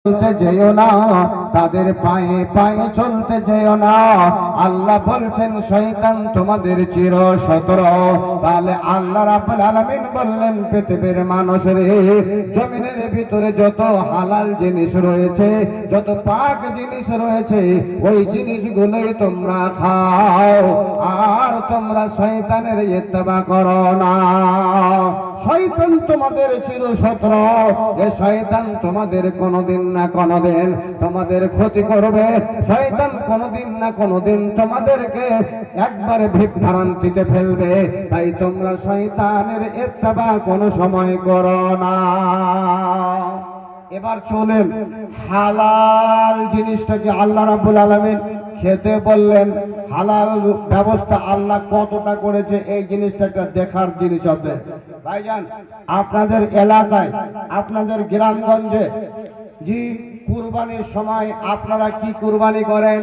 চলতে যেও না, তাদের পায়ে পায়ে চলতে যেও না। আল্লাহ বলছেন শয়তান তোমাদের চির শত্রু। তাহলে আল্লাহ রাব্বুল আলামিন বললেন পৃথিবীর মানুষ রে, জমিনের ভিতরে যত হালাল জিনিস রয়েছে, যত পাক জিনিস রয়েছে, ওই জিনিসগুলোই তোমরা খাও, আর তোমরা শয়তানের ইত্তেবা করো না। শয়তান তোমাদের চির শত্রু। এ শয়তান তোমাদের কোনদিন না কোনদিন তোমাদের ক্ষতি করবে। শয়তান কোনদিন না কোনদিন তোমাদেরকে একবারে বিভ্রান্তিতে ফেলবে। তাই তোমরা শয়তানের ইত্তেবা কোনো সময় করো না। এবার চলেন হালাল জিনিসটাকে আল্লাহ রাব্বুল আলামিন খেতে বললেন। হালাল ব্যবস্থা আল্লাহ কতটা করেছে এই জিনিসটা একটা দেখার জিনিস আছে। ভাইজান, আপনাদের এলাকায়, আপনাদের গ্রামগঞ্জে জি কুরবানির সময় আপনারা কি কুরবানি করেন?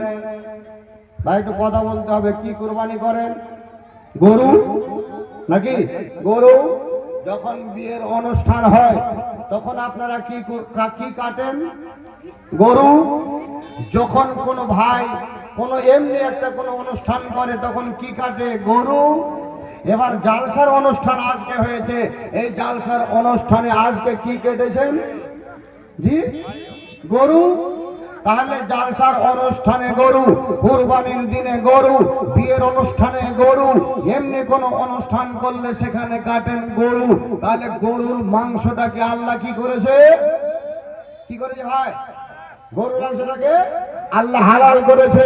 ভাই একটু কথা বলতে হবে। কি কুরবানি করেন? গরু নাকি? গরু। যখন বিয়ের অনুষ্ঠান হয় তখন আপনারা কি কাটেন? গরু। যখন কোনো ভাই কোনো এমনি একটা কোনো অনুষ্ঠান করে তখন কি কাটে? গরু। এবার জালসার অনুষ্ঠান আজকে হয়েছে, এই জালসার অনুষ্ঠানে আজকে কি কেটেছেন? জি, গরু। তাহলে জালসার অনুষ্ঠানে গরু, কুরবানির দিনে গরু, বিয়ের অনুষ্ঠানে গরু, এমনি কোনো অনুষ্ঠান করলে সেখানে কাটেন গরু। তাহলে গরুর মাংসটাকে আল্লাহ কি করেছে? কি করেছে ভাই? গরুর মাংসটাকে আল্লাহ হালাল করেছে।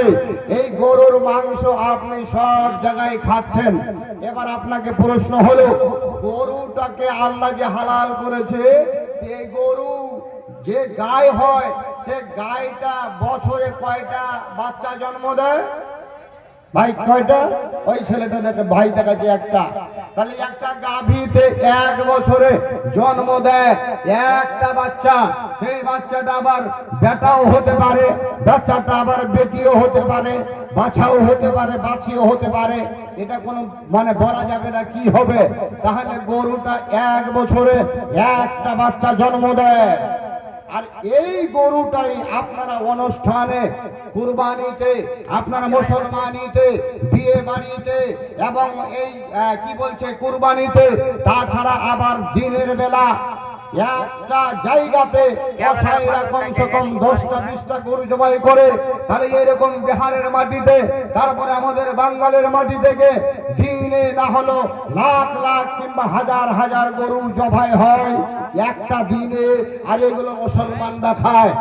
এই গরুর মাংস আপনি সব জায়গায় খাচ্ছেন। এবার আপনাকে প্রশ্ন হলো, গরুটাকে আল্লাহ যে হালাল করেছে, এই গরু যে গায় হয়, সে গায়টা বছরে কয়টা বাচ্চা জন্ম দেয়? ভাই কয়টা? ওই ছেলেটা দেখে ভাই দেখাচ্ছে একটা। তাহলে একটা গাভীতে এক বছরে জন্ম দেয় একটা বাচ্চা। সেই বাচ্চাটা আবার বেটাও হতে পারে, বাচ্চাটা আবার বেটিও হতে পারে, বাছাও হতে পারে, বাছিও হতে পারে। এটা কোনো মানে বলা যাবে না কি হবে। তাহলে গরুটা এক বছরে একটা বাচ্চা জন্ম দেয়। আর এই গরুটাই আপনারা অনুষ্ঠানে, কুরবানিতে, আপনারা মুসলমানিতে, বিয়ে বাড়িতে এবং এই কি বলছে কুরবানিতে, তাছাড়া আবার দিনের বেলা একটা জায়গাতে কসাইরা কমসে কম 10টা-20টা গরু জবাই করে। তাহলে এরকম বিহারের মাটিতে, তারপরে আমাদের বাঙালির মাটি থেকে দিনে না হলো লাখ লাখ কিংবা হাজার হাজার গরু জবাই হয় একটা দিনে। আর এগুলো মুসলমানরা খায়।